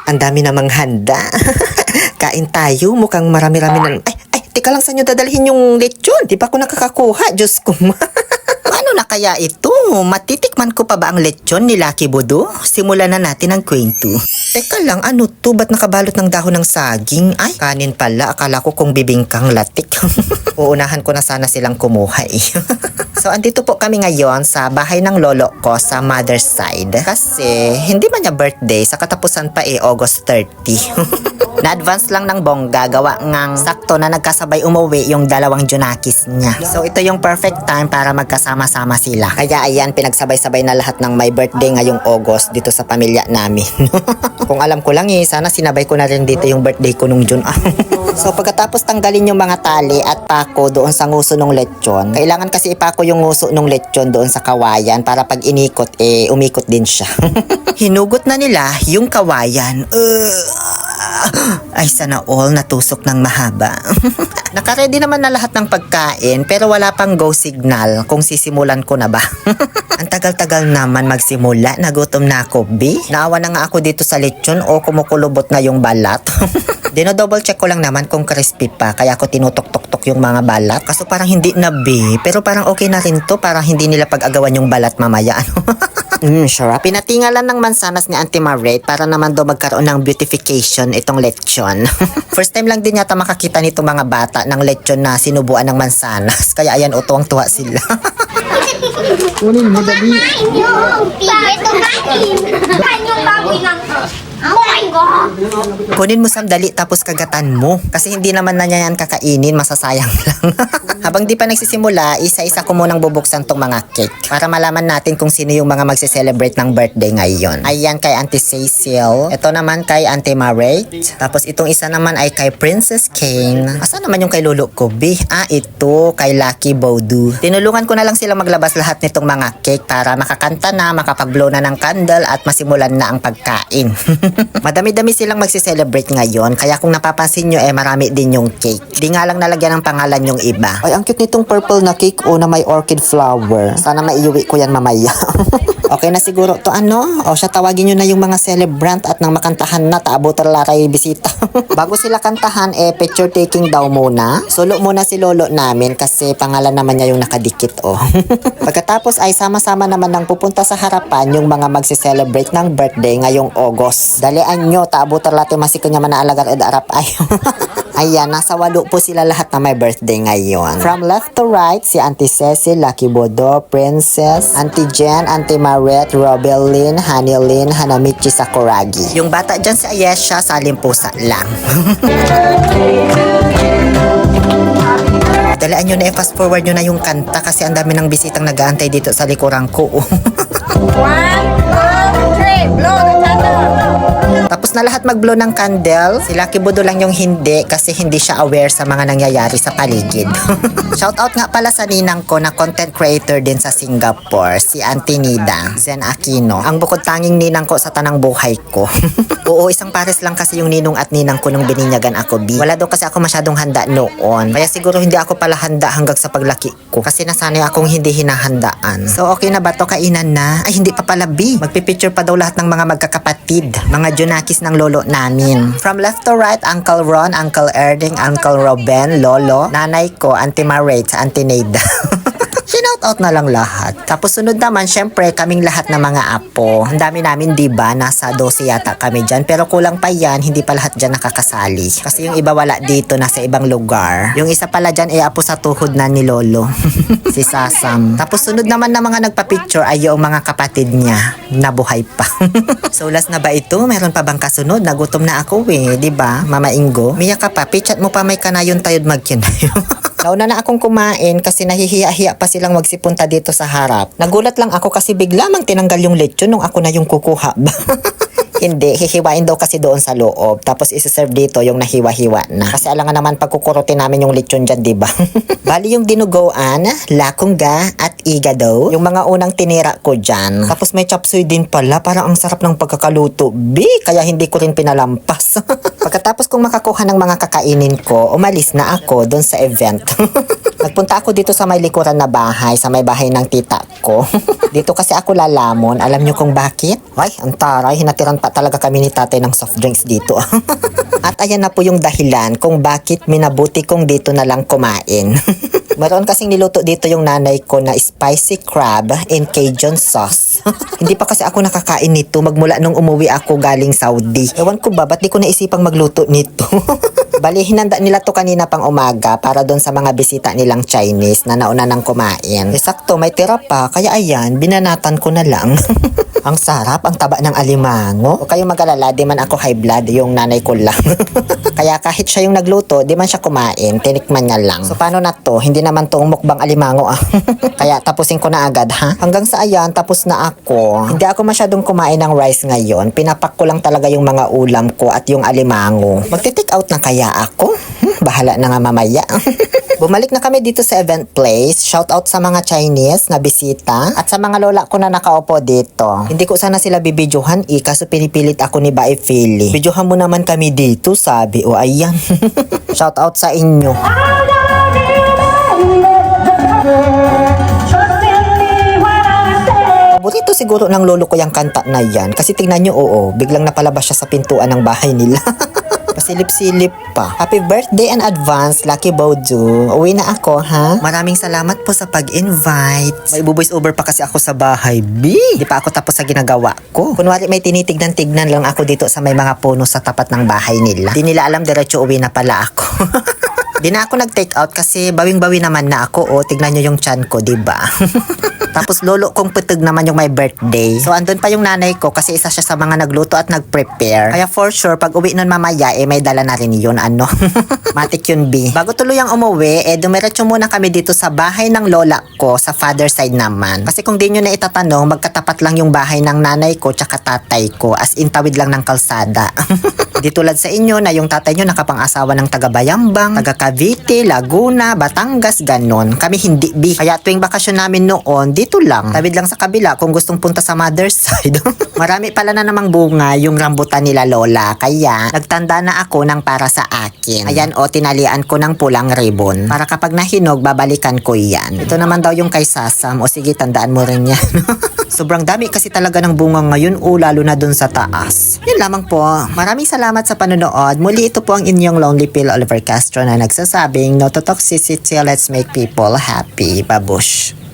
Ang dami namang handa. Kain tayo, mukhang marami-rami na. Ay, teka lang, saan nyo dadalhin yung lechon? Di ba ako nakakakuha? Diyos ko. Ano na kaya ito? Matitikman ko pa ba ang lechon ni Lucky Bodo? Simulan na natin ang kwento. Teka lang, ano to? Ba't nakabalot ng dahon ng saging? Ay, kanin pala. Akala ko kung bibingkang latik. Uunahan ko na sana silang kumuha eh. So, andito po kami ngayon sa bahay ng lolo ko sa mother's side. Kasi, hindi man niya birthday, sa katapusan pa August 30. Na-advance lang ng bongga, gawa ngang sakto na nagkasabay umuwi yung dalawang Junakis niya. So, ito yung perfect time para magkasama-sama sila. Kaya ayan, pinagsabay-sabay na lahat ng my birthday ngayong August dito sa pamilya namin. Kung alam ko lang sana sinabay ko na rin dito yung birthday ko nung June. So, pagkatapos tanggalin yung mga tali at pako doon sa nguso ng lechon, kailangan kasi ipako yung nguso ng lechon doon sa kawayan para pag inikot, umikot din siya. Hinugot na nila yung kawayan. Ay, sana all natusok ng mahaba. Nakaredy naman na lahat ng pagkain pero wala pang go signal kung sisimulan ko na ba. Ang tagal-tagal naman magsimula, nagutom na ako, B. Naawa na nga ako dito sa lechon o kumukulubot na yung balat. Dino-double check ko lang naman kung crispy pa kaya ako tinutok-tok-tok yung mga balat. Kaso parang hindi na, B. Pero parang okay na rin to para hindi nila pag-agawan yung balat mamaya. Sarap. Pinatingalan ng mansanas ni Auntie Maret para naman daw magkaroon ng beautification itong lechon. First time lang din yata makakita nitong mga bata ng lechon na sinubuan ng mansanas. Kaya ayan, tuwang-tuwa sila. Kunin mo dali. Kunin mo sandali tapos kagatan mo. Kasi hindi naman na niya yan kakainin, masasayang lang. Habang di pa nagsisimula, isa-isa ko munang bubuksan tong mga cake. Para malaman natin kung sino yung mga magse-celebrate ng birthday ngayon. Ayan kay Auntie Cecil. Ito naman kay Auntie Maret. Tapos itong isa naman ay kay Princess Kane. Asa naman yung kay Lolo ko, B? Ito kay Lucky Bodo. Tinulungan ko na lang sila maglabas lahat nitong mga cake para makakanta na, makapag-blow na ng candle at masimulan na ang pagkain. Madami-dami silang magse-celebrate ngayon, kaya kung napapansin nyo marami din yung cake. Di nga lang nalagyan ng pangalan yung iba. Ay, ang cute nitong purple na cake na may orchid flower. Sana maiuwi ko yan mamaya. Okay na siguro to siya tawagin nyo na yung mga celebrant at nang makantahan na taabutan laray bisita. Bago sila kantahan picture taking daw muna. Solo muna si lolo namin kasi pangalan naman niya yung nakadikit Pagkatapos ay sama-sama naman nang pupunta sa harapan yung mga magse-celebrate ng birthday ngayong August. Dalian nyo taabutan latte masiko niya manaalagar ed arap ay. Ayan, nasa 8 po sila lahat na may birthday ngayon. From left to right, si Auntie Cecil, Lucky Bodo, Princess, Auntie Jen, Auntie Maret, Robelyn, Hanilyn, Hanamichi Sakuragi. Yung bata dyan si Ayesha, salimpusa lang. Dalaan nyo na fast forward nyo na yung kanta kasi ang dami ng bisitang nag-aantay dito sa likuran ko. 1, 2, 3, blow the candle. Tapos na lahat mag-blow ng candle. Si Lucky Bodo lang yung hindi kasi hindi siya aware sa mga nangyayari sa paligid. Shoutout nga pala sa ninang ko na content creator din sa Singapore, si Auntie Nida Zen Aquino. Ang bukod tanging ninang ko sa tanang buhay ko. Oo, isang pares lang kasi yung ninong at ninang ko nung bininyagan ako, B. Wala daw kasi ako masyadong handa noon. Kaya siguro hindi ako pala handa hanggang sa paglaki ko. Kasi nasanay akong hindi hinahandaan. So okay na ba to? Kainan na? Ay hindi pa pala, B. Magpipicture pa daw lahat ng mga magkakapatid. Mga Junakis ng lolo namin. From left to right, Uncle Ron, Uncle Erding, Uncle Robin, Lolo, nanay ko, Auntie Maret, Auntie Neda. Shout-out na lang lahat. Tapos sunod naman, syempre, kaming lahat ng mga apo. Ang dami namin, diba? Nasa 12 yata kami dyan. Pero kulang pa yan, hindi pa lahat dyan nakakasali. Kasi yung iba wala dito, nasa ibang lugar. Yung isa pala dyan, apo sa tuhod na ni Lolo. Si Sasam. Tapos sunod naman na mga nagpa-picture ay yung mga kapatid niya. Nabuhay pa. So last na ba ito? Meron pa bang kasunod? Nagutom na ako diba? Mama Ingo. Miya ka pa, pichat mo pa may kanayon tayo'd magkinayo. Nauna na akong kumain kasi nahihiya-hiya pa silang magsipunta dito sa harap. Nagulat lang ako kasi bigla mang tinanggal yung lechon nung ako na yung kukuha ba. Hindi, hihiwain daw kasi doon sa loob. Tapos isi-serve dito yung nahiwa-hiwa na. Kasi alangan naman pagkukurutin namin yung lechon dyan, diba? Bali yung dinugoan, lakungga, at igado. Yung mga unang tinira ko dyan. Tapos may chop suey din pala. Parang ang sarap ng pagkakaluto. B, kaya hindi ko rin pinalampas. Pagkatapos kong makakuha ng mga kakainin ko, umalis na ako doon sa event. Nagpunta ako dito sa may likuran na bahay, sa may bahay ng tita ko. Dito kasi ako lalamon. Alam nyo kung bakit? Ay, ang taray, hinatiran pa talaga kami ni tatay ng soft drinks dito. At ayan na po yung dahilan kung bakit minabuti kong dito na lang kumain. Meron kasing niluto dito yung nanay ko na spicy crab in Cajun sauce. Hindi pa kasi ako nakakain nito magmula nung umuwi ako galing Saudi. Ewan ko ba, ba't di ko naisipang magluto nito? Bali, hinanda nila to kanina pang umaga para doon sa mga bisita nilang Chinese na nauna nang kumain. Sakto, may tira pa, kaya ayan, binanatan ko na lang. Ang sarap, ang taba ng alimango. Huwag kayong mag-alala, di man ako high blood, yung nanay ko lang. Kaya kahit siya yung nagluto, di man siya kumain, tinikman niya lang. So paano na to? Hindi naman tong mukbang alimango ah. Kaya tapusin ko na agad ha. Hanggang sa ayan, tapos na ako. Hindi ako masyadong kumain ng rice ngayon. Pinapak ko lang talaga yung mga ulam ko at yung alimango. Magti-take out na kaya ako? Bahala na nga mamaya. Bumalik na kami dito sa event place. Shout out sa mga Chinese na bisita at sa mga lola ko na nakaupo dito. Hindi ko sana sila bibidyohan kaso pinipilit ako ni Bae Philly. Bidyohan mo naman kami dito, sabi. O ayan. Shout out sa inyo. Paborito siguro ng lolo ko yung kanta na yan. Kasi tingnan nyo, oo, biglang napalabas siya sa pintuan ng bahay nila. Pasilip-silip pa. Happy birthday in advance, Lucky Bodu. Uwi na ako, ha? Maraming salamat po sa pag-invite. May voice over pa kasi ako sa bahay, B. Di pa ako tapos sa ginagawa ko. Kunwari may tinitignan-tignan lang ako dito sa may mga puno sa tapat ng bahay nila. Di nila alam diretso uwi na pala ako. Di na ako nag-take out kasi bawing-bawi naman na ako. O, tignan nyo yung chan ko, diba? Tapos lolo kong putog naman yung my birthday. So andun pa yung nanay ko kasi isa siya sa mga nagluto at nag-prepare. Kaya for sure, pag uwi nun mamaya, may dala na rin yun, ano. Matik yun, B. Bago tuluyang umuwi, dumiretso muna kami dito sa bahay ng lola ko sa father side naman. Kasi kung di nyo na itatanong, magkatapat lang yung bahay ng nanay ko tsaka tatay ko. As in, tawid lang ng kalsada. Di tulad sa inyo na yung tatay nyo nakapang-asawa ng taga Bayambang, taga Cavite, Laguna, Batangas, ganon. Kami hindi, B. Kaya tuwing bakasyon namin noon, dito lang. Tawid lang sa kabila kung gustong punta sa mother's side. Marami pala na namang bunga yung rambutan nila lola. Kaya nagtanda na ako ng para sa akin. Ayan o, tinalian ko ng pulang ribbon. Para kapag nahinog, babalikan ko yan. Ito naman daw yung kay Sasam. O sige, tandaan mo rin yan. Sobrang dami kasi talaga ng bunga ngayon o lalo na dun sa taas. Yun lamang po. Maraming salamat sa panonood. Muli ito po ang inyong Lonely Pill Oliver Castro na nagsasabing no to toxicity, let's make people happy. Babush.